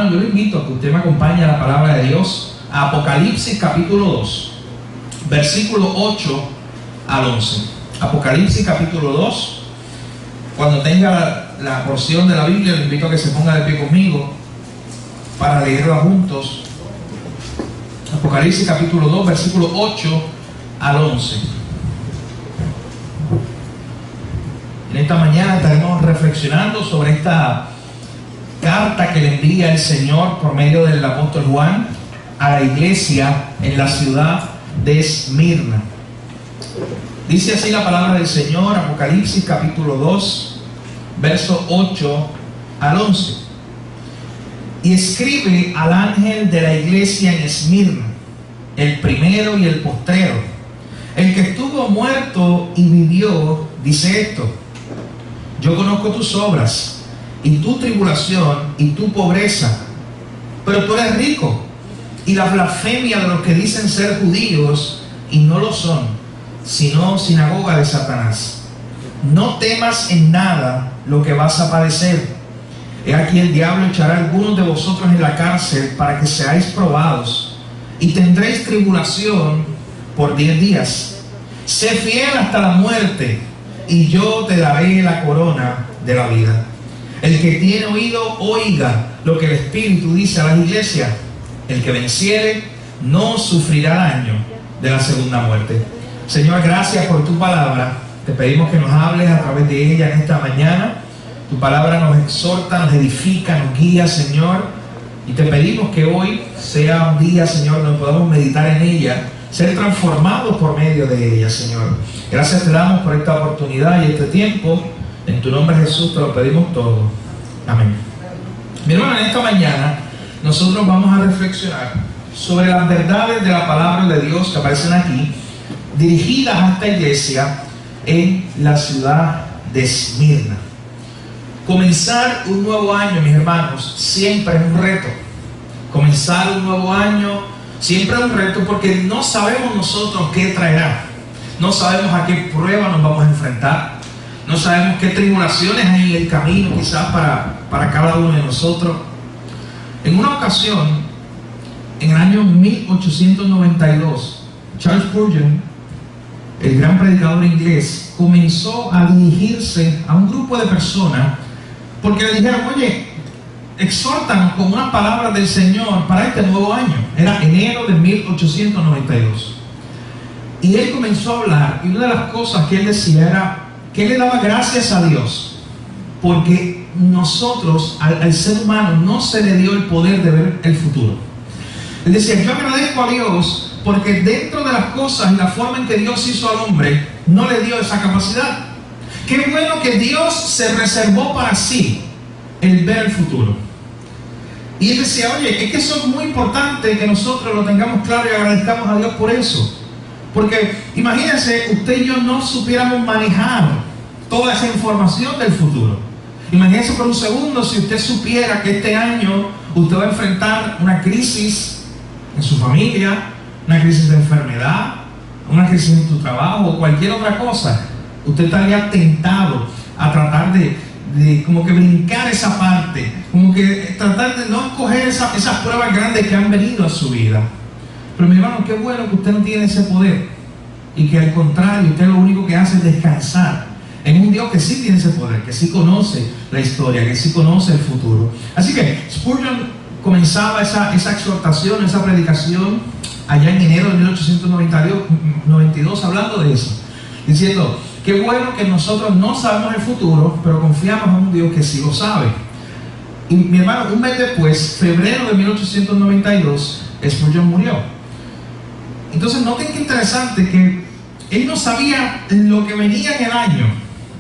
hermano, yo le invito a que usted me acompañe a la palabra de Dios, a Apocalipsis capítulo 2, versículo 8 al 11. Apocalipsis capítulo 2. Cuando tenga la porción de la Biblia, le invito a que se ponga de pie conmigo para leerla juntos. Apocalipsis capítulo 2, versículo 8 al 11. En esta mañana estaremos reflexionando sobre esta carta que le envía el Señor por medio del apóstol Juan a la iglesia en la ciudad de Esmirna. Dice así la palabra del Señor, Apocalipsis capítulo 2, verso 8 al 11. Y escribe al ángel de la iglesia en Esmirna, el primero y el postrero, el que estuvo muerto y vivió, dice esto: yo conozco tus obras y tu tribulación y tu pobreza, pero tú eres rico, y la blasfemia de los que dicen ser judíos y no lo son, sino sinagoga de Satanás. No temas en nada lo que vas a padecer. He aquí el diablo echará a algunos de vosotros en la cárcel para que seáis probados, y tendréis tribulación por 10 días. Sé fiel hasta la muerte, y yo te daré la corona de la vida. El que tiene oído, oiga lo que el Espíritu dice a las iglesias. El que venciere no sufrirá daño de la segunda muerte. Señor, gracias por tu palabra. Te pedimos que nos hables a través de ella en esta mañana. Tu palabra nos exhorta, nos edifica, nos guía, Señor. Y te pedimos que hoy sea un día, Señor, donde podamos meditar en ella, ser transformados por medio de ella, Señor. Gracias te damos por esta oportunidad y este tiempo. En tu nombre, Jesús, te lo pedimos todo. Amén. Mi hermano, en esta mañana nosotros vamos a reflexionar sobre las verdades de la palabra de Dios que aparecen aquí, dirigidas a esta iglesia en la ciudad de Esmirna. Comenzar un nuevo año, mis hermanos, siempre es un reto. Comenzar un nuevo año siempre es un reto, porque no sabemos nosotros qué traerá. No sabemos a qué prueba nos vamos a enfrentar. No sabemos qué tribulaciones hay en el camino, quizás para cada uno de nosotros. En una ocasión, en el año 1892, Charles Spurgeon, el gran predicador inglés, comenzó a dirigirse a un grupo de personas porque le dijeron: oye, exhórtanos con unas palabras del Señor para este nuevo año. Era enero de 1892. Y él comenzó a hablar, y una de las cosas que él decía era que él le daba gracias a Dios porque nosotros, al ser humano, no se le dio el poder de ver el futuro. Él decía: yo agradezco a Dios porque dentro de las cosas y la forma en que Dios hizo al hombre, no le dio esa capacidad. Qué bueno que Dios se reservó para sí el ver el futuro. Y él decía: oye, es que eso es muy importante que nosotros lo tengamos claro y agradezcamos a Dios por eso. Porque imagínense, usted y yo no supiéramos manejar toda esa información del futuro. Imagínense por un segundo si usted supiera que este año usted va a enfrentar una crisis en su familia, una crisis de enfermedad, una crisis en tu trabajo o cualquier otra cosa. Usted estaría tentado a tratar de como que brincar esa parte, como que tratar de no coger esas pruebas grandes que han venido a su vida. Pero mi hermano, qué bueno que usted no tiene ese poder, y que al contrario, usted lo único que hace es descansar en un Dios que sí tiene ese poder, que sí conoce la historia, que sí conoce el futuro. Así que Spurgeon comenzaba esa exhortación, esa predicación allá en enero de 1892, hablando de eso, diciendo: qué bueno que nosotros no sabemos el futuro, pero confiamos en un Dios que sí lo sabe. Y mi hermano, un mes después, febrero de 1892, Spurgeon murió. Entonces noten qué interesante, que él no sabía lo que venía en el año.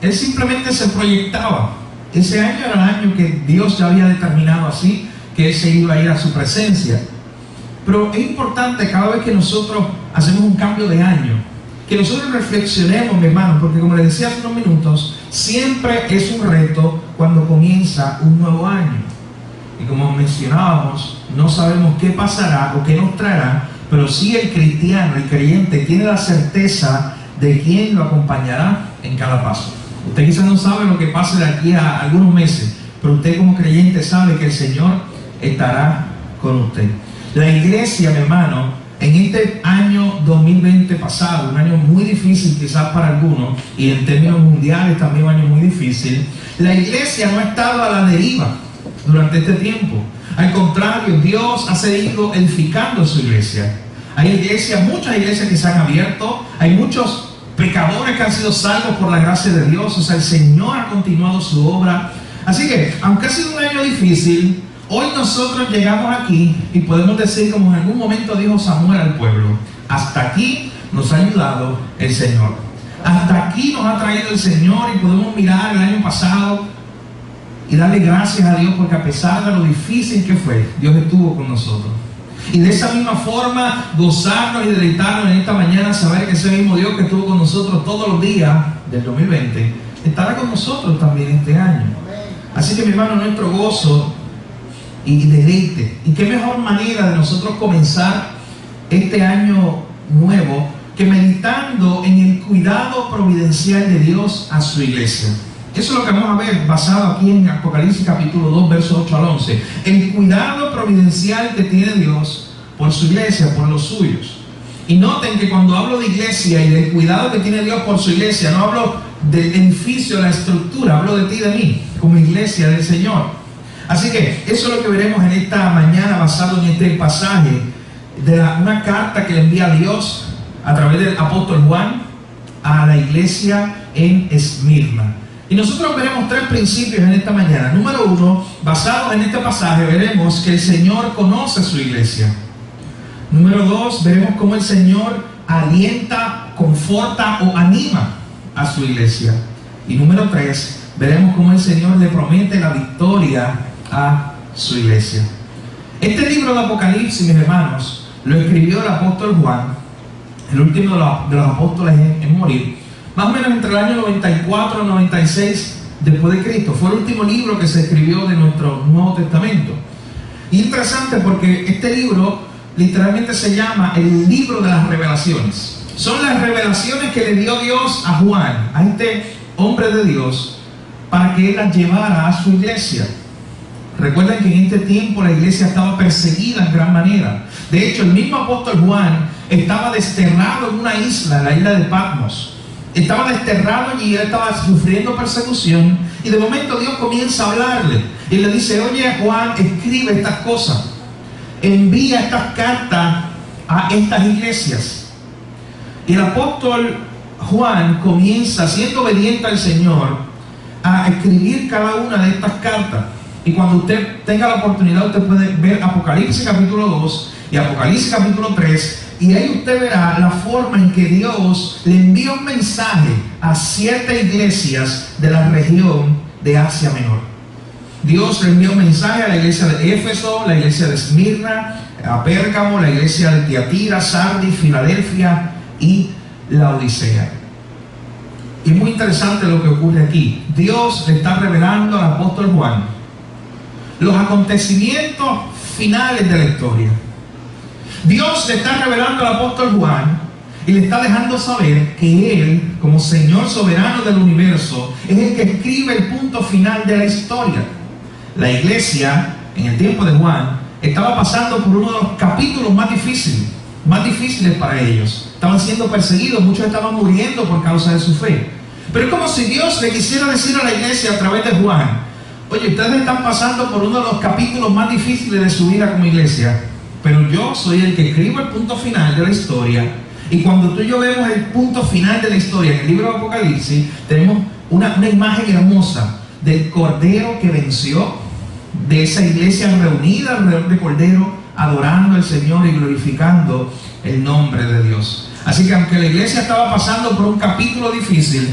Él simplemente se proyectaba. Ese año era el año que Dios ya había determinado así, que él se iba a ir a su presencia. Pero es importante cada vez que nosotros hacemos un cambio de año, que nosotros reflexionemos, mi hermano, porque como les decía hace unos minutos, siempre es un reto cuando comienza un nuevo año. Y como mencionábamos, no sabemos qué pasará o qué nos traerá, pero sí el cristiano, el creyente, tiene la certeza de quién lo acompañará en cada paso. Usted quizás no sabe lo que pase de aquí a algunos meses, pero usted como creyente sabe que el Señor estará con usted. La iglesia, mi hermano, en este año 2020 pasado, un año muy difícil quizás para algunos, y en términos mundiales también un año muy difícil, la iglesia no ha estado a la deriva durante este tiempo. Al contrario, Dios ha seguido edificando su iglesia. Hay iglesias, muchas iglesias que se han abierto, hay muchos pecadores que han sido salvos por la gracia de Dios. O sea, el Señor ha continuado su obra. Así que, aunque ha sido un año difícil, hoy nosotros llegamos aquí y podemos decir, como en algún momento dijo Samuel al pueblo, hasta aquí nos ha ayudado el Señor. Hasta aquí nos ha traído el Señor, y podemos mirar el año pasado y darle gracias a Dios, porque a pesar de lo difícil que fue, Dios estuvo con nosotros. Y de esa misma forma gozarnos y deleitarnos en esta mañana, saber que ese mismo Dios que estuvo con nosotros todos los días del 2020 estará con nosotros también este año. Así que, mi hermano, nuestro gozo y deleite. Y qué mejor manera de nosotros comenzar este año nuevo que meditando en el cuidado providencial de Dios a su iglesia. Eso es lo que vamos a ver basado aquí en Apocalipsis capítulo 2, versos 8 al 11. El cuidado providencial que tiene Dios por su iglesia, por los suyos. Y noten que cuando hablo de iglesia y del cuidado que tiene Dios por su iglesia, no hablo del edificio, de la estructura, hablo de ti y de mí, como iglesia del Señor. Así que eso es lo que veremos en esta mañana, basado en este pasaje de una carta que le envía Dios a través del apóstol Juan a la iglesia en Esmirna. Y nosotros veremos tres principios en esta mañana. Número uno, basados en este pasaje, veremos que el Señor conoce a su iglesia. Número dos, veremos cómo el Señor alienta, conforta o anima a su iglesia. Y número tres, veremos cómo el Señor le promete la victoria a su iglesia. Este libro de Apocalipsis, mis hermanos, lo escribió el apóstol Juan, el último de los apóstoles en morir, más o menos entre el año 94 y 96 después de Cristo. Fue el último libro que se escribió de nuestro Nuevo Testamento. Y interesante porque este libro literalmente se llama el libro de las revelaciones. Son las revelaciones que le dio Dios a Juan, a este hombre de Dios, para que él las llevara a su iglesia. Recuerden que en este tiempo la iglesia estaba perseguida en gran manera. De hecho, el mismo apóstol Juan estaba desterrado en una isla, la isla de Patmos. Estaba desterrado allí, él estaba sufriendo persecución, y de momento Dios comienza a hablarle y le dice: oye Juan, escribe estas cosas, envía estas cartas a estas iglesias. Y el apóstol Juan comienza, siendo obediente al Señor, a escribir cada una de estas cartas. Y cuando usted tenga la oportunidad, usted puede ver Apocalipsis capítulo 2 y Apocalipsis capítulo 3, y ahí usted verá la forma en que Dios le envía un mensaje a 7 iglesias de la región de Asia Menor. Dios le envía un mensaje a la iglesia de Éfeso, la iglesia de Esmirna, a Pérgamo, la iglesia de Tiatira, Sardis, Filadelfia y la Odisea. Y muy interesante lo que ocurre aquí. Dios le está revelando al apóstol Juan los acontecimientos finales de la historia. Dios le está revelando al apóstol Juan y le está dejando saber que Él, como Señor soberano del universo, es el que escribe el punto final de la historia. La iglesia, en el tiempo de Juan, estaba pasando por uno de los capítulos más difíciles para ellos. Estaban siendo perseguidos, muchos estaban muriendo por causa de su fe. Pero es como si Dios le quisiera decir a la iglesia a través de Juan: oye, ustedes están pasando por uno de los capítulos más difíciles de su vida como iglesia, pero yo soy el que escribo el punto final de la historia. Y cuando tú y yo vemos el punto final de la historia en el libro de Apocalipsis, tenemos una imagen hermosa del Cordero que venció, de esa iglesia reunida alrededor del Cordero, adorando al Señor y glorificando el nombre de Dios. Así que aunque la iglesia estaba pasando por un capítulo difícil,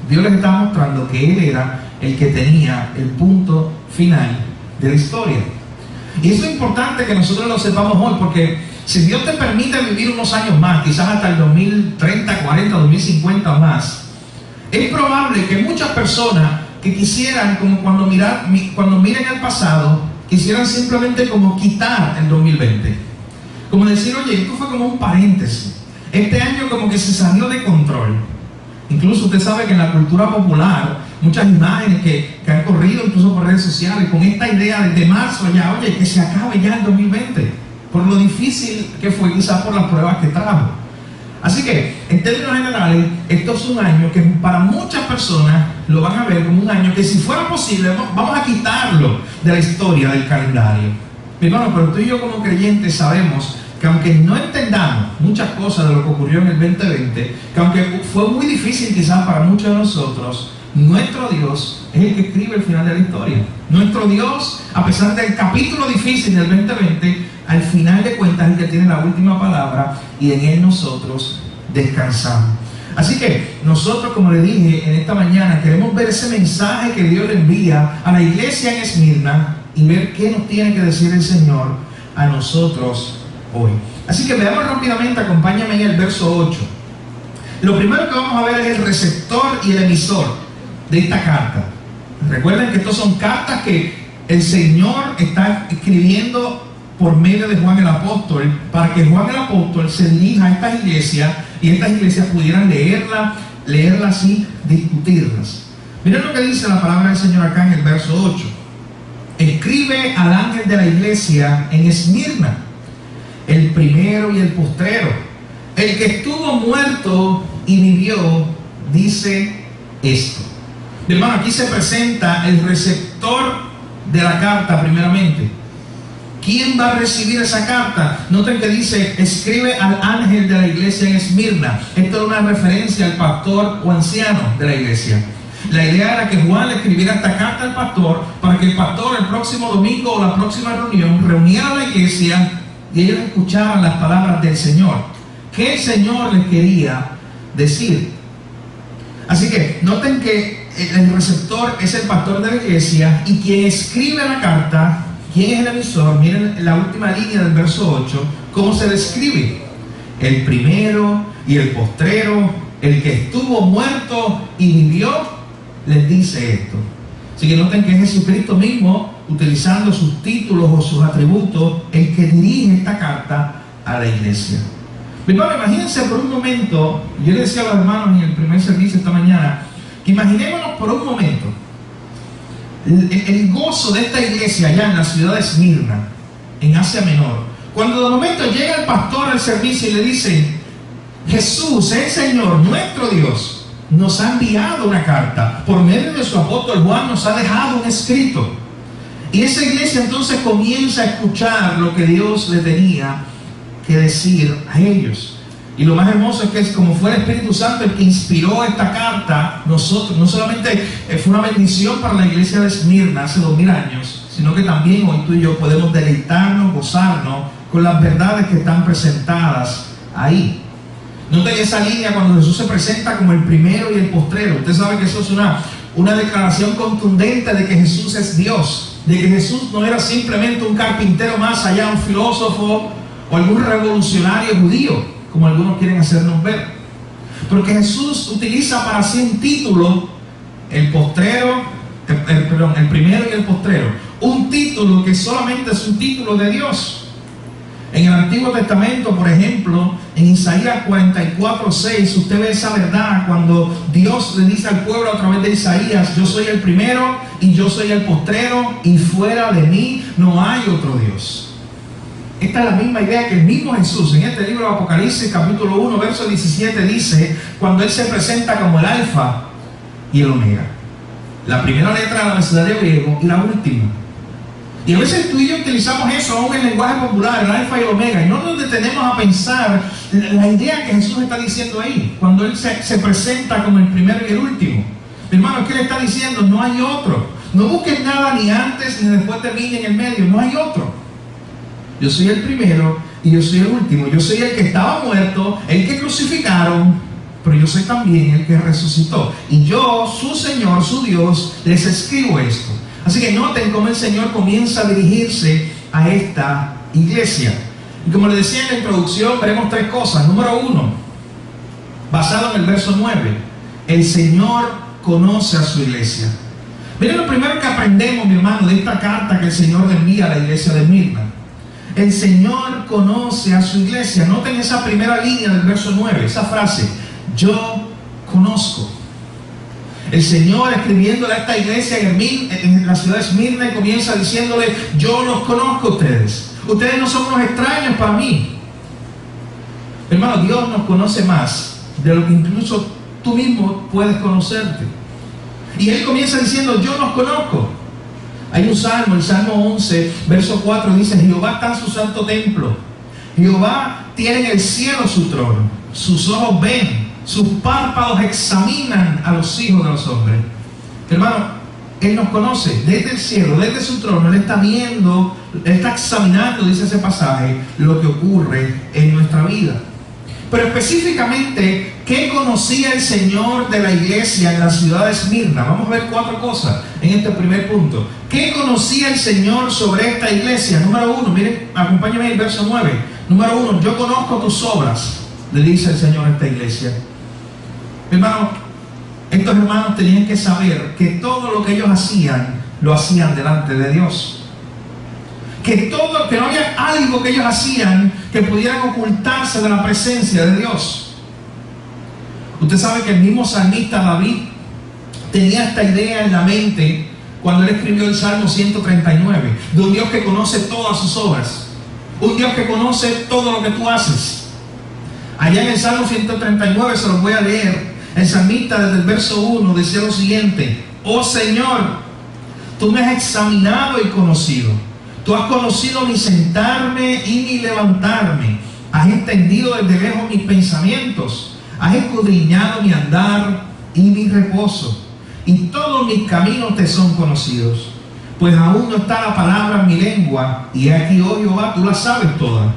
Dios les estaba mostrando que Él era el que tenía el punto final de la historia. Y eso es importante que nosotros lo sepamos hoy, porque si Dios te permite vivir unos años más, quizás hasta el 2030, 40, 2050 o más, es probable que muchas personas que quisieran, como cuando miren al pasado, quisieran simplemente como quitar el 2020. Como decir: oye, esto fue como un paréntesis. Este año como que se salió de control. Incluso usted sabe que en la cultura popular muchas imágenes que han corrido incluso por redes sociales con esta idea de marzo ya, oye, que se acabe ya el 2020, por lo difícil que fue, quizás por las pruebas que trajo. Así que, en términos generales, esto es un año que para muchas personas lo van a ver como un año que, si fuera posible, vamos a quitarlo de la historia del calendario. Mi hermano, pero tú y yo como creyentes sabemos que aunque no entendamos muchas cosas de lo que ocurrió en el 2020, que aunque fue muy difícil quizás para muchos de nosotros, nuestro Dios es el que escribe el final de la historia. Nuestro Dios, a pesar del capítulo difícil del 2020, al final de cuentas es el que tiene la última palabra y en Él nosotros descansamos. Así que nosotros, como le dije en esta mañana, queremos ver ese mensaje que Dios le envía a la iglesia en Esmirna y ver qué nos tiene que decir el Señor a nosotros hoy. Así que veamos rápidamente, acompáñame en el verso 8. Lo primero que vamos a ver es el receptor y el emisor de esta carta. Recuerden que estas son cartas que el Señor está escribiendo por medio de Juan el Apóstol, para que Juan el Apóstol se dirija a estas iglesias y estas iglesias pudieran leerlas y discutirlas. Miren lo que dice la palabra del Señor acá en el verso 8. Escribe al ángel de la iglesia en Esmirna, el primero y el postrero, el que estuvo muerto y vivió, dice esto. Mi hermano, aquí se presenta el receptor de la carta primeramente. ¿Quién va a recibir esa carta? Noten que dice, escribe al ángel de la iglesia en Esmirna. Esto es una referencia al pastor o anciano de la iglesia. La idea era que Juan le escribiera esta carta al pastor para que el pastor el próximo domingo o la próxima reunión reuniera a la iglesia y ellos escucharan las palabras del Señor. ¿Qué el Señor les quería decir? Así que noten que el receptor es el pastor de la iglesia y quien escribe la carta, ¿quién es el emisor? Miren la última línea del verso 8, cómo se describe. El primero y el postrero, el que estuvo muerto y vivió, les dice esto. Así que noten que es Jesucristo mismo, utilizando sus títulos o sus atributos, el que dirige esta carta a la iglesia. Pero imagínense por un momento, yo le decía a los hermanos en el primer servicio esta mañana, que imaginémonos por un momento el gozo de esta iglesia allá en la ciudad de Esmirna, en Asia Menor, cuando de momento llega el pastor al servicio y le dice, Jesús, el Señor, nuestro Dios, nos ha enviado una carta, por medio de su apóstol Juan nos ha dejado un escrito. Y esa iglesia entonces comienza a escuchar lo que Dios le tenía que decir a ellos. Y lo más hermoso es que es como fue el Espíritu Santo el que inspiró esta carta. Nosotros, no solamente fue una bendición para la iglesia de Esmirna hace 2000 años, sino que también hoy tú y yo podemos deleitarnos, gozarnos con las verdades que están presentadas ahí. Noten esa línea cuando Jesús se presenta como el primero y el postrero. Usted sabe que eso es una declaración contundente de que Jesús es Dios, de que Jesús no era simplemente un carpintero más allá, un filósofo o algún revolucionario judío, como algunos quieren hacernos ver. Porque Jesús utiliza para sí un título, el primero y el postrero, un título que solamente es un título de Dios. En el Antiguo Testamento, por ejemplo, en Isaías 44:6, usted ve esa verdad cuando Dios le dice al pueblo a través de Isaías, yo soy el primero y yo soy el postrero y fuera de mí no hay otro Dios. Esta es la misma idea que el mismo Jesús en este libro de Apocalipsis capítulo 1 verso 17 dice, cuando Él se presenta como el alfa y el omega, la primera letra del abecedario griego y la última. Y a veces tú y yo utilizamos eso aún en el lenguaje popular, el alfa y el omega, y no nos detenemos a pensar la idea que Jesús está diciendo ahí, cuando Él se presenta como el primero y el último. Mi hermano, ¿qué le está diciendo? No hay otro. No busques nada ni antes ni después de mí ni en el medio, no hay otro. Yo soy el primero y yo soy el último. Yo soy el que estaba muerto, el que crucificaron, pero yo soy también el que resucitó. Y yo, su Señor, su Dios, les escribo esto. Así que noten cómo el Señor comienza a dirigirse a esta iglesia. Y como les decía en la introducción, veremos tres cosas. Número 1, basado en el verso 9, el Señor conoce a su iglesia. Miren lo primero que aprendemos, mi hermano, de esta carta que el Señor le envía a la iglesia de Esmirna. El Señor conoce a su iglesia. Noten esa primera línea del verso 9, esa frase, yo conozco. El Señor escribiéndole a esta iglesia en la ciudad de Esmirna, y comienza diciéndole: yo los conozco a ustedes. Ustedes no son unos extraños para mí. Hermano, Dios nos conoce más de lo que incluso tú mismo puedes conocerte. Y Él comienza diciendo: yo los conozco. Hay un salmo, el Salmo 11, verso 4, dice: Jehová está en su santo templo. Jehová tiene en el cielo su trono. Sus ojos ven, sus párpados examinan a los hijos de los hombres. Hermano, Él nos conoce desde el cielo, desde su trono. Él está viendo, Él está examinando, dice ese pasaje, lo que ocurre en nuestra vida. Pero específicamente, ¿qué conocía el Señor de la iglesia en la ciudad de Esmirna? Vamos a ver 4 cosas en este primer punto. ¿Qué conocía el Señor sobre esta iglesia? Número 1, miren, acompáñenme el verso 9. Número 1, yo conozco tus obras, le dice el Señor a esta iglesia. Hermano, estos hermanos tenían que saber que todo lo que ellos hacían, lo hacían delante de Dios. Que no había algo que ellos hacían que pudieran ocultarse de la presencia de Dios. Usted sabe que el mismo salmista David tenía esta idea en la mente cuando él escribió el Salmo 139, de un Dios que conoce todas sus obras, un Dios que conoce todo lo que tú haces. Allá en el Salmo 139, se los voy a leer, el salmista desde el verso 1 decía lo siguiente: oh Señor, tú me has examinado y conocido. Tú has conocido mi sentarme y mi levantarme. Has entendido desde lejos mis pensamientos. Has escudriñado mi andar y mi reposo. Y todos mis caminos te son conocidos. Pues aún no está la palabra en mi lengua. Y aquí, oh Jehová, tú la sabes toda.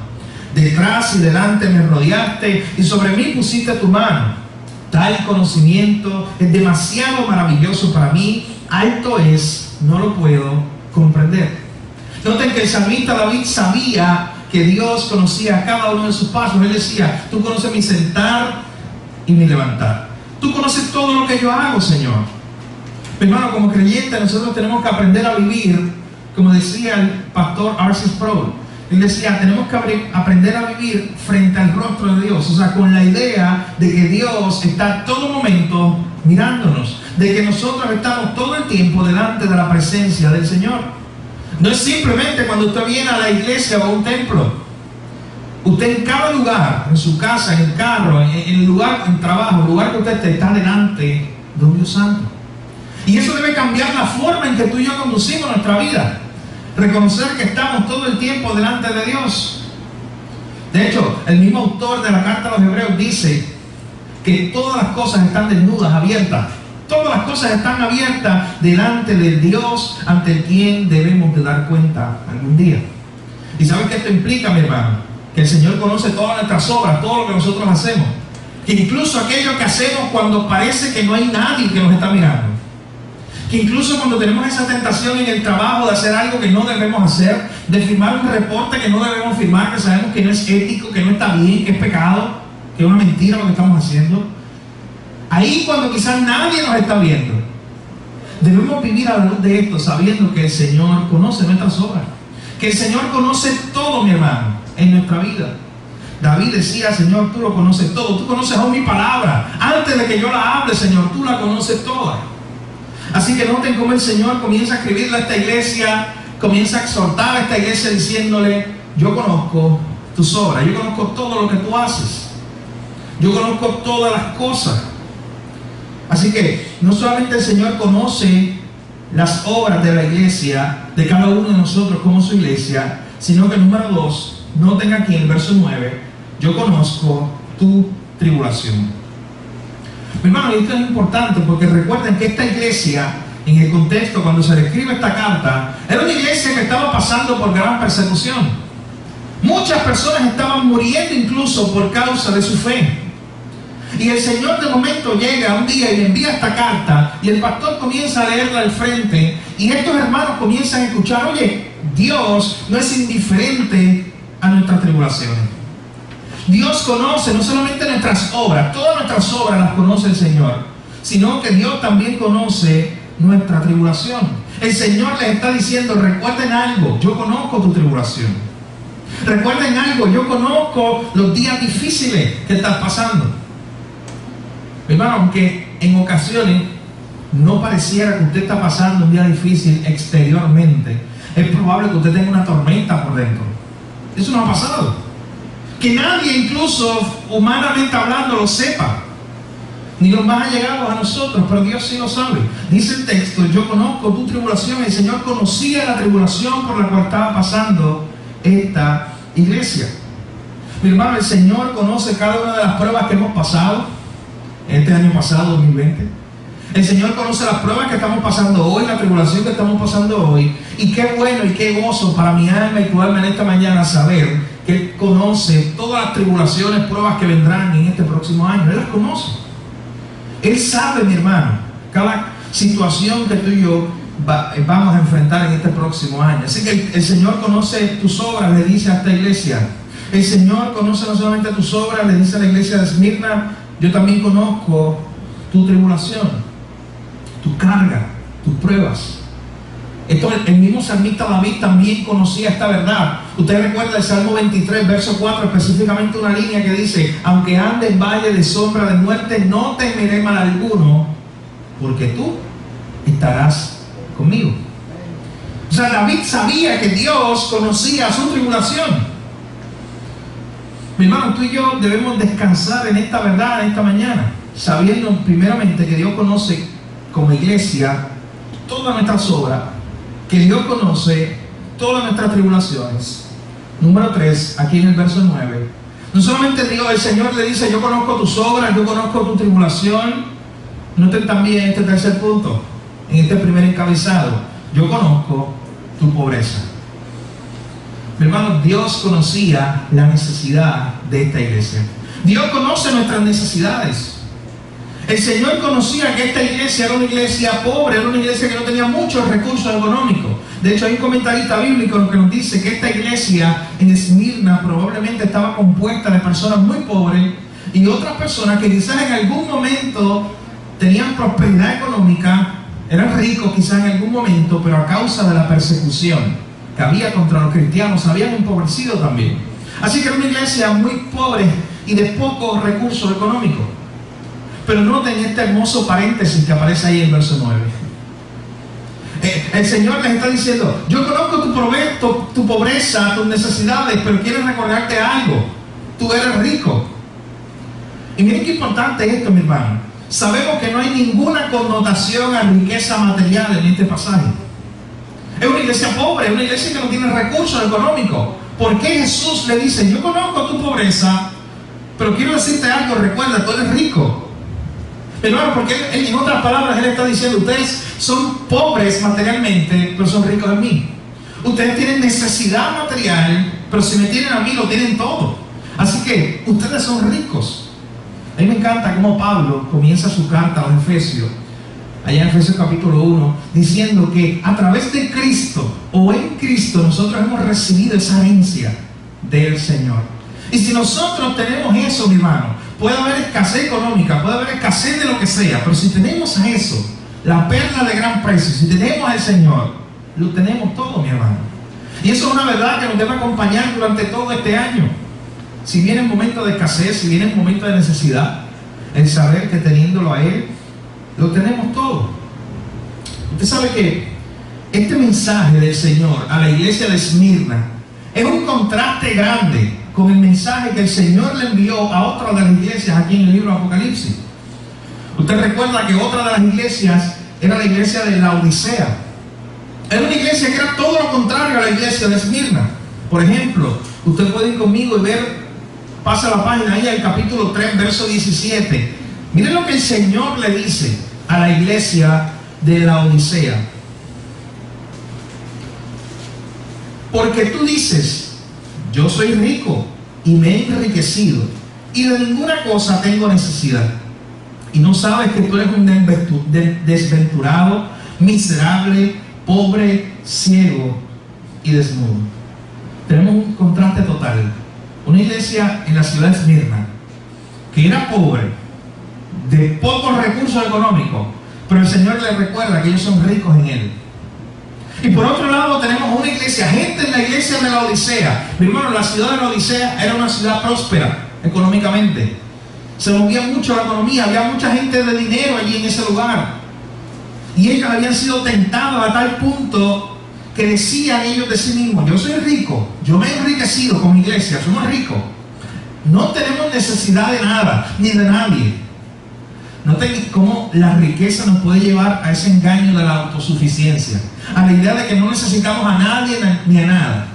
Detrás y delante me rodeaste y sobre mí pusiste tu mano. Tal conocimiento es demasiado maravilloso para mí. Alto es, no lo puedo comprender. Noten que el salmista David sabía que Dios conocía a cada uno de sus pasos. Él decía: tú conoces mi sentar y mi levantar. Tú conoces todo lo que yo hago, Señor. Hermano, como creyentes nosotros tenemos que aprender a vivir, como decía el pastor R.C. Sproul. Él decía: tenemos que aprender a vivir frente al rostro de Dios. O sea, con la idea de que Dios está a todo momento mirándonos, de que nosotros estamos todo el tiempo delante de la presencia del Señor. No es simplemente cuando usted viene a la iglesia o a un templo. Usted en cada lugar, en su casa, en el carro, en el lugar, en trabajo, el lugar que usted esté, está delante de un Dios santo. Y eso debe cambiar la forma en que tú y yo conducimos nuestra vida. Reconocer que estamos todo el tiempo delante de Dios. De hecho, el mismo autor de la carta a los Hebreos dice que todas las cosas están desnudas, abiertas. Todas las cosas están abiertas delante del Dios ante el quien debemos de dar cuenta algún día. ¿Y saben qué esto implica, mi hermano? Que el Señor conoce todas nuestras obras, todo lo que nosotros hacemos. Que incluso aquello que hacemos cuando parece que no hay nadie que nos está mirando. Que incluso cuando tenemos esa tentación en el trabajo de hacer algo que no debemos hacer, de firmar un reporte que no debemos firmar, que sabemos que no es ético, que no está bien, que es pecado, que es una mentira lo que estamos haciendo. Ahí cuando quizás nadie nos está viendo, debemos vivir a la luz de esto, sabiendo que el Señor conoce nuestras obras, que el Señor conoce todo, mi hermano, en nuestra vida. David decía: Señor, tú lo conoces todo, tú conoces aún mi palabra, antes de que yo la hable, Señor, tú la conoces toda. Así que noten cómo el Señor comienza a escribirle a esta iglesia, comienza a exhortar a esta iglesia diciéndole: yo conozco tus obras, yo conozco todo lo que tú haces, yo conozco todas las cosas. Así que no solamente el Señor conoce las obras de la iglesia, de cada uno de nosotros como su iglesia, sino que número 2, noten aquí en el verso 9: yo conozco tu tribulación. Mi hermano, esto es importante porque recuerden que esta iglesia, en el contexto cuando se le escribe esta carta, era una iglesia que estaba pasando por gran persecución. Muchas personas estaban muriendo incluso por causa de su fe. Y el Señor de momento llega un día y le envía esta carta, y el pastor comienza a leerla al frente, y estos hermanos comienzan a escuchar: oye, Dios no es indiferente a nuestras tribulaciones. Dios conoce no solamente nuestras obras, todas nuestras obras las conoce el Señor, sino que Dios también conoce nuestra tribulación. El Señor les está diciendo: recuerden algo, yo conozco tu tribulación. Recuerden algo, yo conozco los días difíciles que estás pasando. Hermano, aunque en ocasiones no pareciera que usted está pasando un día difícil exteriormente, es probable que usted tenga una tormenta por dentro. Eso no ha pasado. Que nadie, incluso humanamente hablando, lo sepa. Ni los más allegados a nosotros, pero Dios sí lo sabe. Dice el texto: yo conozco tu tribulación. El Señor conocía la tribulación por la cual estaba pasando esta iglesia. Mi hermano, el Señor conoce cada una de las pruebas que hemos pasado este año pasado, 2020. El Señor conoce las pruebas que estamos pasando hoy, la tribulación que estamos pasando hoy. Y qué bueno y qué gozo para mi alma y tu alma en esta mañana saber que Él conoce todas las tribulaciones, pruebas que vendrán en este próximo año. Él las conoce. Él sabe, mi hermano, cada situación que tú y yo vamos a enfrentar en este próximo año. Así que el Señor conoce tus obras, le dice a esta iglesia. El Señor conoce no solamente tus obras, le dice a la iglesia de Esmirna: yo también conozco tu tribulación, tu carga, tus pruebas. Esto, el mismo salmista David también conocía esta verdad. Usted recuerda el Salmo 23, verso 4, específicamente una línea que dice: aunque ande en valle de sombra de muerte, no temeré mal alguno, porque tú estarás conmigo. O sea, David sabía que Dios conocía su tribulación. Mi hermano, tú y yo debemos descansar en esta verdad en esta mañana, sabiendo primeramente que Dios conoce como iglesia todas nuestras obras, que Dios conoce todas nuestras tribulaciones. Número 3, aquí en el verso 9. No solamente Dios, el Señor le dice: yo conozco tus obras, yo conozco tu tribulación. Noten también este tercer punto, en este primer encabezado: yo conozco tu pobreza. Mi hermano, Dios conocía la necesidad de esta iglesia. Dios conoce nuestras necesidades. El Señor conocía que esta iglesia era una iglesia pobre, era una iglesia que no tenía muchos recursos económicos. De hecho, hay un comentarista bíblico que nos dice que esta iglesia en Esmirna probablemente estaba compuesta de personas muy pobres y otras personas que quizás en algún momento tenían prosperidad económica, eran ricos quizás en algún momento, pero a causa de la persecución que había contra los cristianos, habían empobrecido también. Así que era una iglesia muy pobre y de pocos recursos económicos. Pero noten este hermoso paréntesis que aparece ahí en el verso 9. El Señor les está diciendo: yo conozco tu pobreza, tus necesidades, pero quiero recordarte algo: tú eres rico. Y miren qué importante es esto, mi hermano. Sabemos que no hay ninguna connotación a riqueza material en este pasaje. Es una iglesia pobre, es una iglesia que no tiene recursos económicos. ¿Por qué Jesús le dice: yo conozco tu pobreza, pero quiero decirte algo, recuerda, tú eres rico? Hermano, porque él, en otras palabras, Él está diciendo: ustedes son pobres materialmente, pero son ricos en mí. Ustedes tienen necesidad material, pero si me tienen a mí, lo tienen todo. Así que ustedes son ricos. A mí me encanta cómo Pablo comienza su carta a los Efesios, allá en Efesios capítulo 1, diciendo que a través de Cristo, o en Cristo, nosotros hemos recibido esa herencia del Señor. Y si nosotros tenemos eso, mi hermano, puede haber escasez económica, puede haber escasez de lo que sea, pero si tenemos a eso, la perla de gran precio, si tenemos al Señor, lo tenemos todo, mi hermano. Y eso es una verdad que nos debe acompañar durante todo este año. Si vienen momentos de escasez, si vienen momentos de necesidad, el saber que teniéndolo a Él, lo tenemos todo. Usted sabe que este mensaje del Señor a la iglesia de Esmirna es un contraste grande con el mensaje que el Señor le envió a otra de las iglesias aquí en el libro de Apocalipsis. Usted recuerda que otra de las iglesias era la iglesia de Laodicea. Era una iglesia que era todo lo contrario a la iglesia de Esmirna. Por ejemplo, usted puede ir conmigo y ver, pasa la página ahí al capítulo 3, verso 17. Miren lo que el Señor le dice a la iglesia de Laodicea. Porque tú dices: yo soy rico y me he enriquecido y de ninguna cosa tengo necesidad. Y no sabes que tú eres un desventurado, miserable, pobre, ciego y desnudo. Tenemos un contraste total. Una iglesia en la ciudad de Esmirna que era pobre, de pocos recursos económicos, pero el Señor les recuerda que ellos son ricos en Él. Y por otro lado tenemos una iglesia, gente en la iglesia de la Odisea. Primero, la ciudad de la Odisea era una ciudad próspera económicamente. Se movía mucho la economía, había mucha gente de dinero allí en ese lugar. Y ellos habían sido tentados a tal punto que decían ellos de sí mismos: yo soy rico, yo me he enriquecido con mi iglesia, somos ricos, no tenemos necesidad de nada, ni de nadie. Noten cómo la riqueza nos puede llevar a ese engaño de la autosuficiencia, a la idea de que no necesitamos a nadie ni a nada.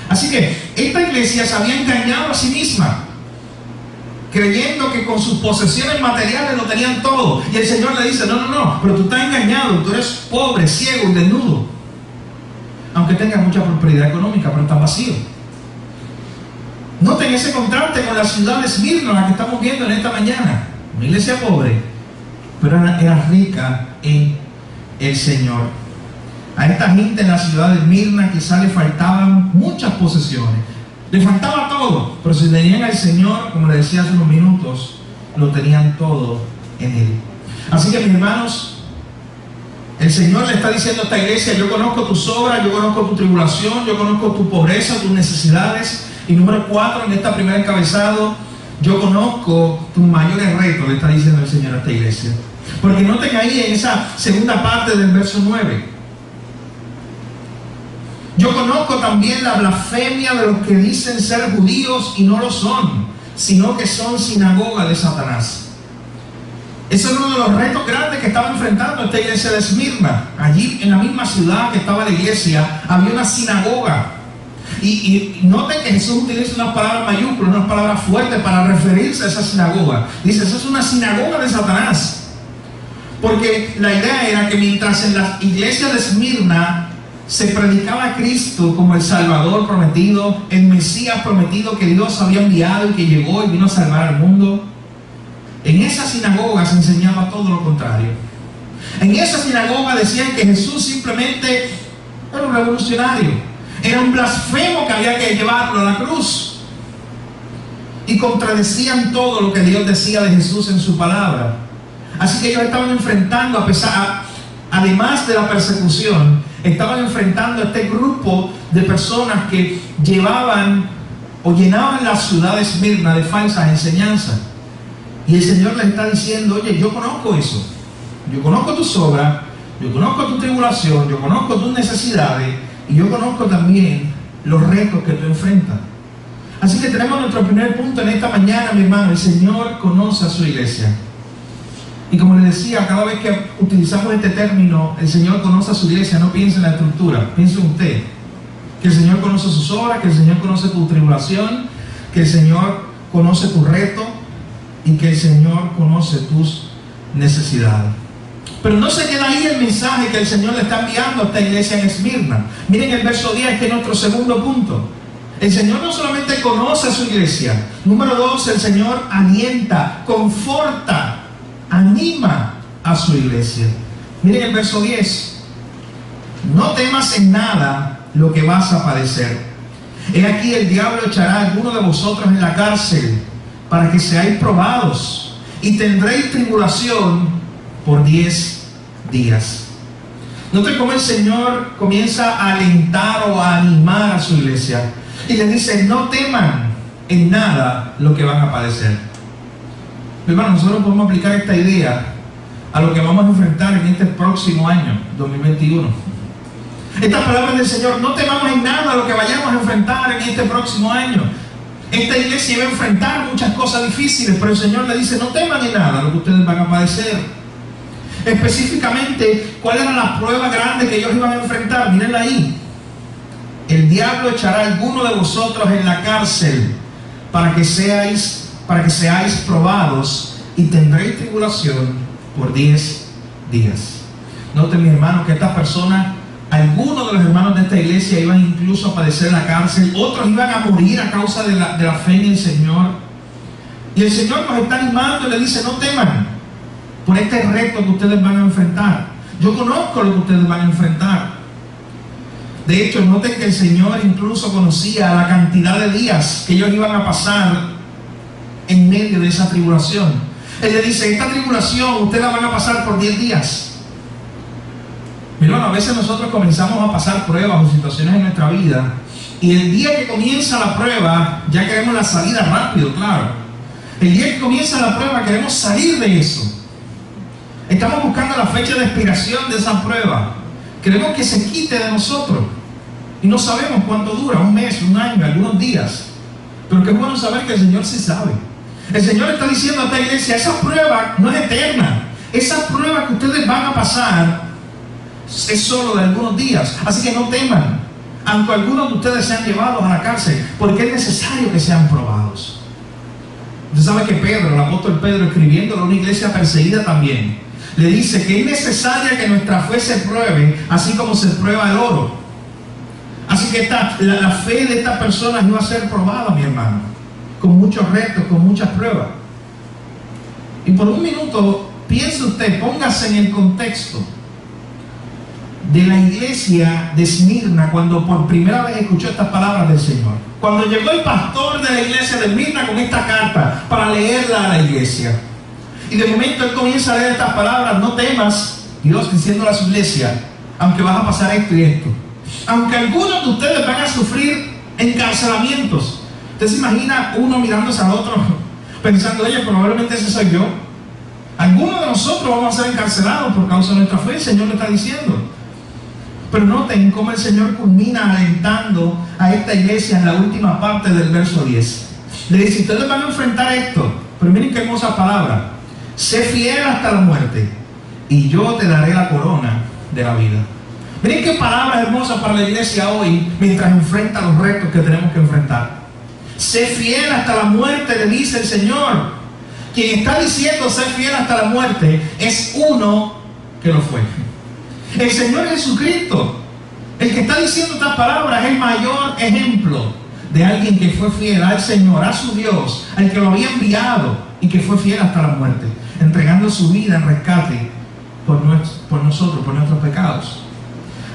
Así que esta iglesia se había engañado a sí misma, creyendo que con sus posesiones materiales lo tenían todo. Y el Señor le dice: no, pero tú estás engañado, tú eres pobre, ciego y desnudo. Aunque tengas mucha prosperidad económica, pero estás vacío. Noten ese contraste con la ciudad de Esmirna, la que estamos viendo en esta mañana. Una iglesia pobre, pero era rica en el Señor. A esta gente en la ciudad de Esmirna quizás le faltaban muchas posesiones, le faltaba todo, pero si tenían al Señor, como le decía hace unos minutos, lo tenían todo en Él. Así que, mis hermanos, el Señor le está diciendo a esta iglesia: yo conozco tus obras, yo conozco tu tribulación, yo conozco tu pobreza, tus necesidades. Y número 4, en esta primer encabezado, yo conozco tus mayores retos, le está diciendo el Señor a esta iglesia. Porque noten ahí en esa segunda parte del verso 9: yo conozco también la blasfemia de los que dicen ser judíos y no lo son, sino que son sinagoga de Satanás. Ese es uno de los retos grandes que estaba enfrentando esta iglesia de Esmirna. Allí en la misma ciudad que estaba la iglesia había una sinagoga. Y noten que Jesús utiliza unas palabras mayúsculas, unas palabras fuertes para referirse a esa sinagoga. Dice: esa es una sinagoga de Satanás. Porque la idea era que mientras en las iglesias de Esmirna se predicaba a Cristo como el Salvador prometido, el Mesías prometido que Dios había enviado y que llegó y vino a salvar al mundo, en esa sinagoga se enseñaba todo lo contrario. En esa sinagoga decían que Jesús simplemente era un revolucionario, era un blasfemo que había que llevarlo a la cruz, y contradecían todo lo que Dios decía de Jesús en su palabra. Así que ellos estaban enfrentando, además de la persecución, estaban enfrentando a este grupo de personas que llevaban o llenaban la ciudad de Esmirna de falsas enseñanzas. Y el Señor les está diciendo: oye, yo conozco eso, yo conozco tus obras, yo conozco tu tribulación, yo conozco tus necesidades, y yo conozco también los retos que tú enfrentas. Así que tenemos nuestro primer punto en esta mañana, mi hermano: el Señor conoce a su iglesia. Y como les decía, cada vez que utilizamos este término, el Señor conoce a su iglesia, no piense en la estructura, piense en usted. Que el Señor conoce sus obras, que el Señor conoce tu tribulación, que el Señor conoce tu reto y que el Señor conoce tus necesidades. Pero no se queda ahí el mensaje que el Señor le está enviando a esta iglesia en Esmirna. Miren el verso 10, que es nuestro segundo punto. El Señor no solamente conoce a su iglesia. Número 2, el Señor alienta, conforta, anima a su iglesia. Miren el verso 10: no temas en nada lo que vas a padecer. He aquí, el diablo echará a alguno de vosotros en la cárcel para que seáis probados, y tendréis tribulación por 10 días. Noten cómo el Señor comienza a alentar o a animar a su iglesia y le dice: no teman en nada lo que van a padecer. Hermano, nosotros podemos aplicar esta idea a lo que vamos a enfrentar en este próximo año 2021. Estas palabras del Señor: no temamos en nada lo que vayamos a enfrentar en este próximo año. Esta iglesia va a enfrentar muchas cosas difíciles, pero el Señor le dice: no teman en nada lo que ustedes van a padecer. Específicamente, ¿cuál era la prueba grande que ellos iban a enfrentar? Mírenla ahí: el diablo echará a alguno de vosotros en la cárcel para que seáis probados, y tendréis tribulación por 10 días. Noten, mis hermanos, que estas personas, algunos de los hermanos de esta iglesia, iban incluso a padecer la cárcel, otros iban a morir a causa de la fe en el Señor. Y el Señor nos está animando y le dice: no teman por este reto que ustedes van a enfrentar. Yo conozco lo que ustedes van a enfrentar. De hecho, noten que el Señor incluso conocía la cantidad de días que ellos iban a pasar en medio de esa tribulación. Él le dice: esta tribulación ustedes la van a pasar por 10 días. Mirá, a veces nosotros comenzamos a pasar pruebas o situaciones en nuestra vida, y el día que comienza la prueba ya queremos la salida rápido, claro. El día que comienza la prueba queremos salir de eso. Estamos buscando la fecha de expiración de esa prueba. Queremos que se quite de nosotros. Y no sabemos cuánto dura, un mes, un año, algunos días. Pero qué bueno saber que el Señor sí sabe. El Señor está diciendo a esta iglesia, esa prueba no es eterna. Esa prueba que ustedes van a pasar es solo de algunos días. Así que no teman, aunque algunos de ustedes sean llevados a la cárcel, porque es necesario que sean probados. Usted sabe que Pedro, el apóstol Pedro, escribiéndolo a una iglesia perseguida también, le dice que es necesaria que nuestra fe se pruebe, así como se prueba el oro. Así que la fe de estas personas iba a ser probada, mi hermano, con muchos retos, con muchas pruebas. Y por un minuto, piense usted, póngase en el contexto de la iglesia de Esmirna cuando por primera vez escuchó estas palabras del Señor. Cuando llegó el pastor de la iglesia de Esmirna con esta carta para leerla a la iglesia. Y de momento él comienza a leer estas palabras: no temas, Dios diciéndole a su iglesia, aunque vas a pasar esto y esto. Aunque algunos de ustedes van a sufrir encarcelamientos. Usted se imagina uno mirándose al otro pensando, oye, probablemente ese soy yo. Algunos de nosotros vamos a ser encarcelados por causa de nuestra fe, el Señor le está diciendo. Pero noten cómo el Señor culmina alentando a esta iglesia en la última parte del verso 10. Le dice, ustedes van a enfrentar esto, pero miren qué hermosa palabra: sé fiel hasta la muerte y yo te daré la corona de la vida. Miren qué palabra hermosa para la iglesia hoy mientras enfrenta los retos que tenemos que enfrentar. Sé fiel hasta la muerte, le dice el Señor. Quien está diciendo ser fiel hasta la muerte es uno que lo fue. El Señor Jesucristo, el que está diciendo estas palabras, es el mayor ejemplo de alguien que fue fiel al Señor, a su Dios, al que lo había enviado y que fue fiel hasta la muerte, entregando su vida en rescate por nosotros, por nuestros pecados.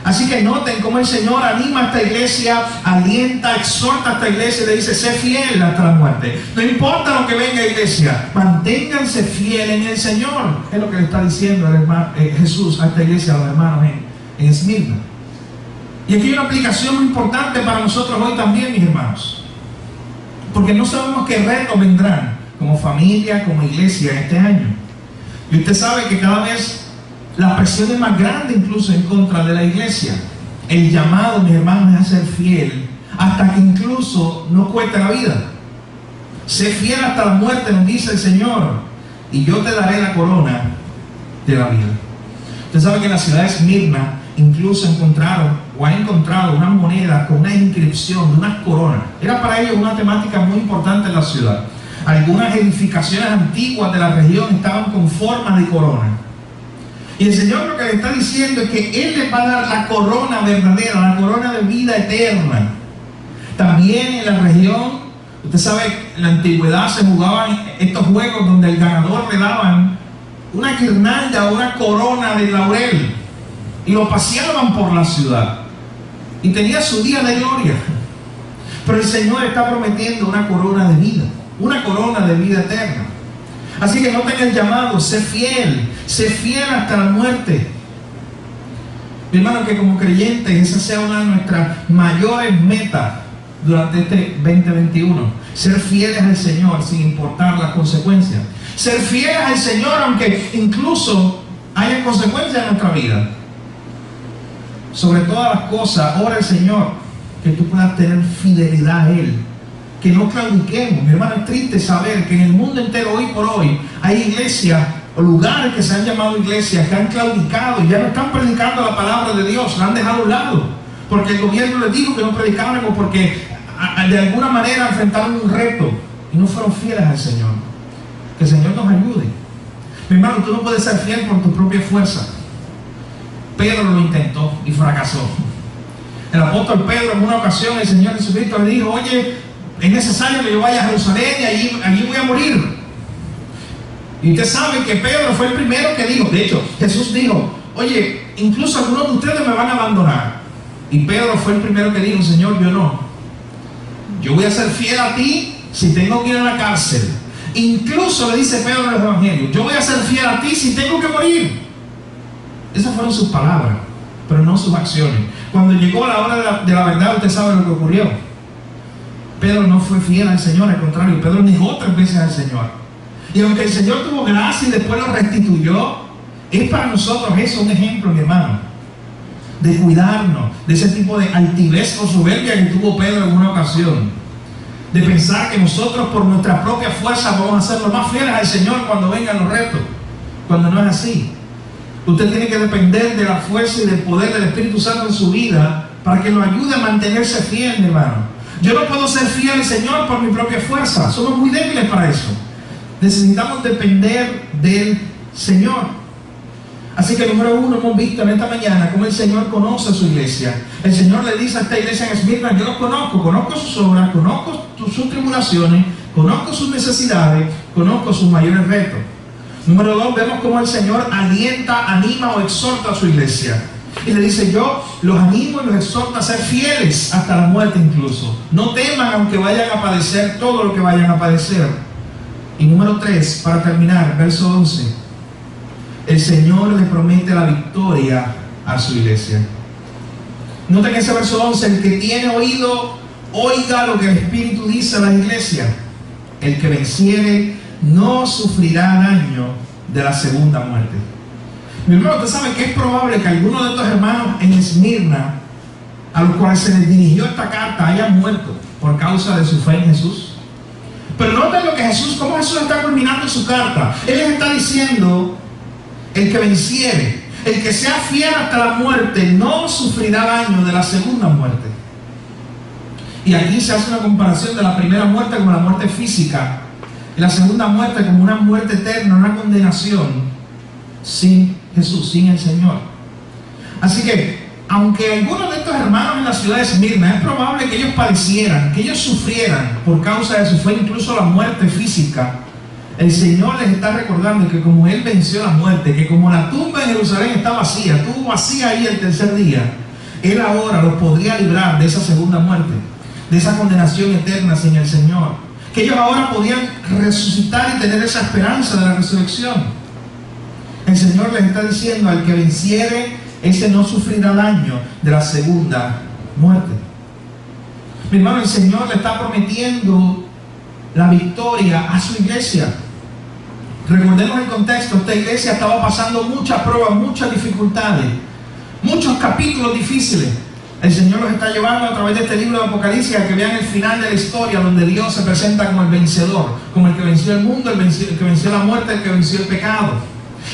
Así que noten cómo el Señor anima a esta iglesia, alienta, exhorta a esta iglesia y le dice, sé fiel hasta la muerte. No importa lo que venga, iglesia, manténganse fiel en el Señor. Es lo que le está diciendo el hermano, Jesús a esta iglesia, a los hermanos en Esmirna. Y aquí hay una aplicación muy importante para nosotros hoy también, mis hermanos. Porque no sabemos qué retos vendrán como familia, como iglesia este año. Y usted sabe que cada vez la presión es más grande incluso en contra de la iglesia. El llamado, mis hermanos, es a ser fiel hasta que incluso no cueste la vida. Sé fiel hasta la muerte, nos dice el Señor, y yo te daré la corona de la vida. Usted sabe que en la ciudad de Esmirna incluso ha encontrado una moneda con una inscripción de unas coronas. Era para ellos una temática muy importante en la ciudad. Algunas edificaciones antiguas de la región estaban con forma de corona. Y el Señor lo que le está diciendo es que Él les va a dar la corona verdadera, la corona de vida eterna. También en la región, usted sabe, en la antigüedad se jugaban estos juegos donde el ganador le daban una guirnalda o una corona de laurel y lo paseaban por la ciudad y tenía su día de gloria. Pero el Señor está prometiendo una corona de vida eterna. Así que noten el llamado: sé fiel hasta la muerte. Mi hermano, que como creyentes esa sea una de nuestras mayores metas durante este 2021. Ser fieles al Señor sin importar las consecuencias. Ser fieles al Señor aunque incluso haya consecuencias en nuestra vida. Sobre todas las cosas, ora al Señor que tú puedas tener fidelidad a Él. Que no claudiquemos. Mi hermano, es triste saber que en el mundo entero hoy por hoy hay iglesias o lugares que se han llamado iglesias que han claudicado y ya no están predicando la palabra de Dios, la han dejado a un lado porque el gobierno les dijo que no predicaran o porque de alguna manera enfrentaron un reto y no fueron fieles al Señor. Que el Señor nos ayude. Mi hermano, tú no puedes ser fiel por tu propia fuerza. Pedro lo intentó y fracasó. El apóstol Pedro, en una ocasión, el Señor Jesucristo le dijo: oye, es necesario que yo vaya a Jerusalén y allí voy a morir. Y usted sabe que Pedro fue el primero que dijo. De hecho, Jesús dijo: oye, incluso algunos de ustedes me van a abandonar. Y Pedro fue el primero que dijo: Señor, yo no. Yo voy a ser fiel a ti si tengo que ir a la cárcel. Incluso le dice Pedro en los evangelios: yo voy a ser fiel a ti si tengo que morir. Esas fueron sus palabras, pero no sus acciones. Cuando llegó la hora de la verdad, usted sabe lo que ocurrió. Pedro no fue fiel al Señor, al contrario, Pedro negó 3 veces al Señor. Y aunque el Señor tuvo gracia y después lo restituyó, Es para nosotros eso un ejemplo, mi hermano, de cuidarnos de ese tipo de altivez o soberbia que tuvo Pedro en una ocasión, de pensar que nosotros por nuestra propia fuerza vamos a ser los más fieles al Señor cuando vengan los retos, cuando no es así. Usted tiene que depender de la fuerza y del poder del Espíritu Santo en su vida para que lo ayude a mantenerse fiel, mi hermano. Yo no puedo ser fiel al Señor por mi propia fuerza, somos muy débiles para eso. Necesitamos depender del Señor. Así que número uno, hemos visto en esta mañana cómo el Señor conoce a su iglesia. El Señor le dice a esta iglesia en Esmirna: yo los conozco sus obras, conozco sus tribulaciones, conozco sus necesidades, conozco sus mayores retos. Número dos, vemos cómo el Señor alienta, anima o exhorta a su iglesia. Y le dice: yo los animo y los exhorto a ser fieles hasta la muerte incluso. No teman aunque vayan a padecer todo lo que vayan a padecer. Y número tres, para terminar, verso 11. El Señor le promete la victoria a su iglesia. Noten ese verso 11: el que tiene oído, oiga lo que el Espíritu dice a la iglesia. El que venciere no sufrirá daño de la segunda muerte. Mi hermano, usted sabe que es probable que algunos de estos hermanos en Esmirna, a los cuales se les dirigió esta carta, hayan muerto por causa de su fe en Jesús. Pero noten lo que cómo Jesús está culminando su carta. Él les está diciendo: el que venciere, el que sea fiel hasta la muerte, no sufrirá daño de la segunda muerte. Y aquí se hace una comparación de la primera muerte como la muerte física, y la segunda muerte como una muerte eterna, una condenación sin Jesús, sin el Señor. Así que, aunque algunos de estos hermanos en la ciudad de Esmirna, es probable que ellos padecieran, que ellos sufrieran por causa de su fe, incluso la muerte física, el Señor les está recordando que como Él venció la muerte, que como la tumba en Jerusalén está vacía, estuvo vacía ahí el tercer día, Él ahora los podría librar de esa segunda muerte, de esa condenación eterna sin el Señor. Que ellos ahora podían resucitar y tener esa esperanza de la resurrección. El Señor les está diciendo: al que venciere, ese no sufrirá daño de la segunda muerte. Mi hermano, el Señor le está prometiendo la victoria a su iglesia. Recordemos el contexto: esta iglesia estaba pasando muchas pruebas, muchas dificultades, muchos capítulos difíciles. El Señor los está llevando a través de este libro de Apocalipsis a que vean el final de la historia, donde Dios se presenta como el vencedor, como el que venció el mundo, el que venció la muerte, el que venció el pecado.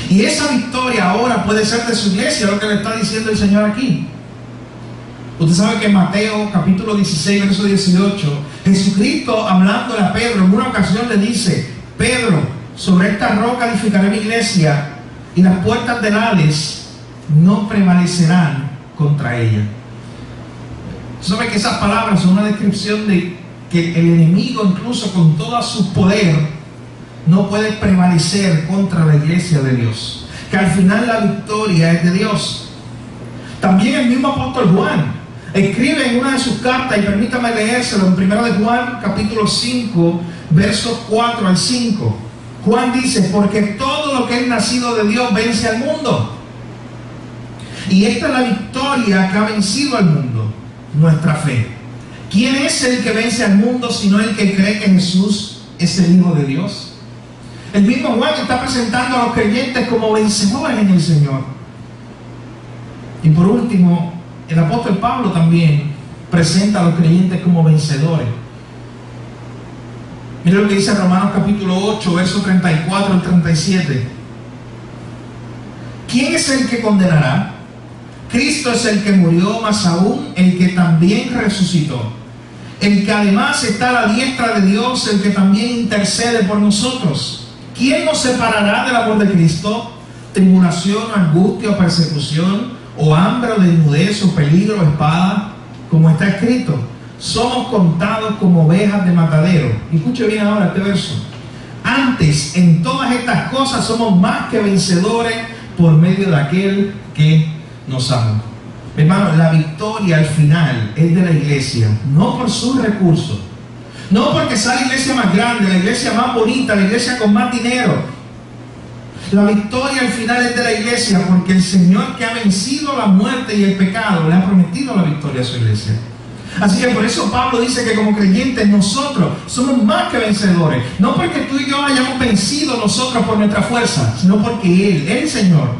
Y esa victoria ahora puede ser de su iglesia, lo que le está diciendo el Señor aquí. Usted sabe que en Mateo capítulo 16, verso 18, Jesucristo, hablándole a Pedro, en una ocasión le dice: Pedro, sobre esta roca edificaré mi iglesia, y las puertas del Hades no prevalecerán contra ella. Usted sabe que esas palabras son una descripción de que el enemigo, incluso con todo su poder, no puede prevalecer contra la iglesia de Dios, que al final la victoria es de Dios. También el mismo apóstol Juan escribe en una de sus cartas, y permítame leérselo, en 1 de Juan capítulo 5, versos 4 al 5. Juan dice: porque todo lo que es nacido de Dios vence al mundo, y esta es la victoria que ha vencido al mundo, nuestra fe. ¿Quién es el que vence al mundo sino el que cree que Jesús es el Hijo de Dios? El mismo Juan está presentando a los creyentes como vencedores en el Señor. Y por último, el apóstol Pablo también presenta a los creyentes como vencedores. Mira lo que dice Romanos capítulo 8, versos 34 al 37. ¿Quién es el que condenará? Cristo es el que murió, más aún el que también resucitó, el que además está a la diestra de Dios, el que también intercede por nosotros. ¿Quién nos separará del amor de Cristo? ¿Tribulación, angustia o persecución, o hambre o desnudez o peligro o espada? Como está escrito: somos contados como ovejas de matadero. Y escuche bien ahora este verso: antes, en todas estas cosas somos más que vencedores por medio de aquel que nos ama. Hermano, la victoria al final es de la iglesia, no por sus recursos, no porque sea la iglesia más grande, la iglesia más bonita, la iglesia con más dinero. La victoria al final es de la iglesia porque el Señor, que ha vencido la muerte y el pecado, le ha prometido la victoria a su iglesia. Así que por eso Pablo dice que como creyentes nosotros somos más que vencedores. No porque tú y yo hayamos vencido nosotros por nuestra fuerza, sino porque Él, el Señor,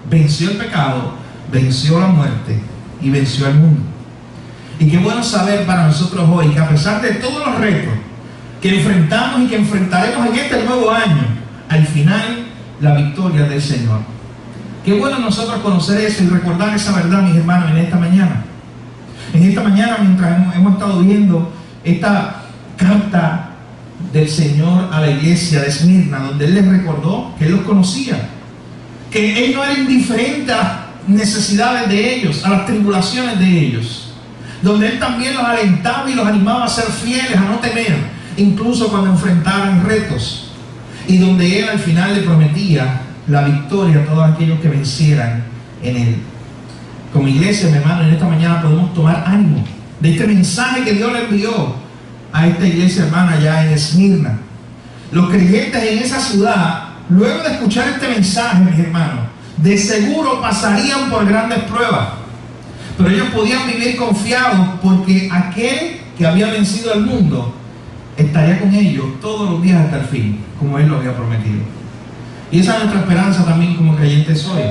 venció el pecado, venció la muerte y venció el mundo. Y qué bueno saber para nosotros hoy que a pesar de todos los retos que enfrentamos y que enfrentaremos en este nuevo año, al final la victoria del Señor. Qué bueno nosotros conocer eso y recordar esa verdad, mis hermanos, en esta mañana. En esta mañana, mientras hemos estado viendo esta carta del Señor a la iglesia de Esmirna, donde Él les recordó que Él los conocía, que Él no era indiferente a las necesidades de ellos, a las tribulaciones de ellos, donde Él también los alentaba y los animaba a ser fieles, a no temer, incluso cuando enfrentaran retos, y donde Él al final le prometía la victoria a todos aquellos que vencieran en Él. Como iglesia, mi hermano, en esta mañana podemos tomar ánimo de este mensaje que Dios le envió a esta iglesia hermana allá en Esmirna. Los creyentes en esa ciudad, luego de escuchar este mensaje, mis hermanos, de seguro pasarían por grandes pruebas, pero ellos podían vivir confiados porque aquel que había vencido al mundo estaría con ellos todos los días hasta el fin, como Él lo había prometido. Y esa es nuestra esperanza también como creyentes hoy.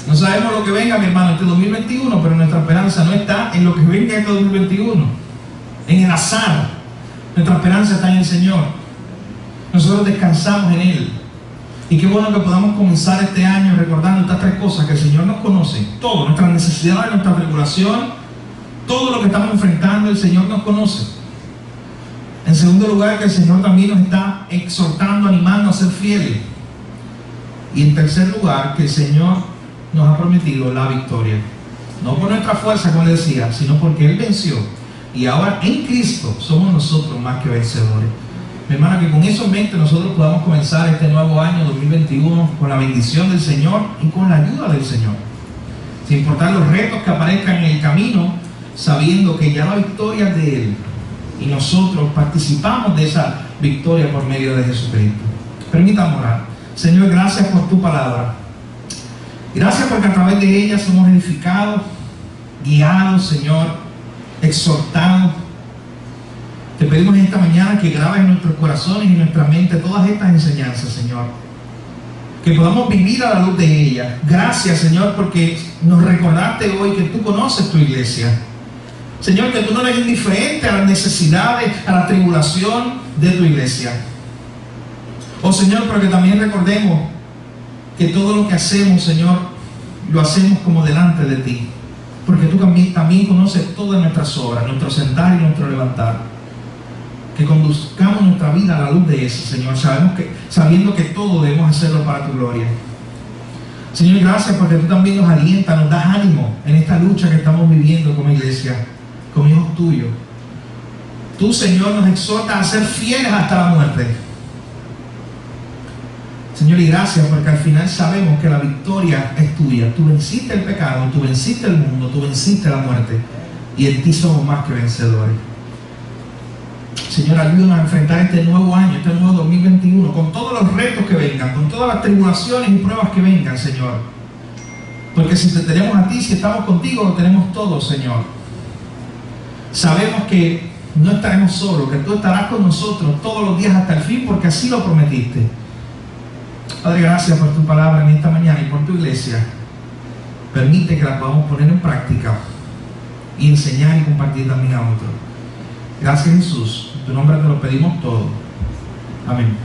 No sabemos lo que venga, mi hermano, este 2021, pero nuestra esperanza no está en lo que venga este 2021, en el azar. Nuestra esperanza está en el Señor. Nosotros descansamos en Él. Y qué bueno que podamos comenzar este año recordando estas tres cosas: que el Señor nos conoce, todo, nuestras necesidades, nuestra tribulación, todo lo que estamos enfrentando, el Señor nos conoce. En segundo lugar, que el Señor también nos está exhortando, animando a ser fieles. Y en tercer lugar, que el Señor nos ha prometido la victoria, no por nuestra fuerza, como decía, sino porque Él venció, y ahora en Cristo somos nosotros más que vencedores. Mi hermana, que con eso en mente nosotros podamos comenzar este nuevo año 2021 con la bendición del Señor y con la ayuda del Señor, sin importar los retos que aparezcan en el camino, sabiendo que ya la victoria es de Él y nosotros participamos de esa victoria por medio de Jesucristo. Permítame orar. Señor, gracias por tu palabra. Gracias porque a través de ella somos edificados, guiados, Señor, exhortados. Te pedimos en esta mañana que grabes en nuestros corazones y en nuestra mente todas estas enseñanzas, Señor. Que podamos vivir a la luz de ellas. Gracias, Señor, porque nos recordaste hoy que tú conoces tu iglesia. Señor, que tú no eres indiferente a las necesidades, a la tribulación de tu iglesia. Oh, Señor, pero que también recordemos que todo lo que hacemos, Señor, lo hacemos como delante de ti, porque tú también conoces todas nuestras obras, nuestro sentar y nuestro levantar. Que conduzcamos nuestra vida a la luz de eso, Señor, sabiendo que todo debemos hacerlo para tu gloria. Señor, gracias porque tú también nos alientas, nos das ánimo en esta lucha que estamos viviendo como iglesia, como hijos tuyos. Tú, Señor, nos exhortas a ser fieles hasta la muerte. Señor, y gracias porque al final sabemos que la victoria es tuya. Tú venciste el pecado, tú venciste el mundo, tú venciste la muerte, y en ti somos más que vencedores. Señor, ayúdanos a enfrentar este nuevo año, este nuevo 2021, con todos los retos que vengan, con todas las tribulaciones y pruebas que vengan, Señor. Porque si te tenemos a ti, si estamos contigo, lo tenemos todo, Señor. Sabemos que no estaremos solos, que tú estarás con nosotros todos los días hasta el fin, porque así lo prometiste. Padre, gracias por tu palabra en esta mañana y por tu iglesia. Permite que la podamos poner en práctica y enseñar y compartir también a otros. Gracias, Jesús. En tu nombre te lo pedimos todo. Amén.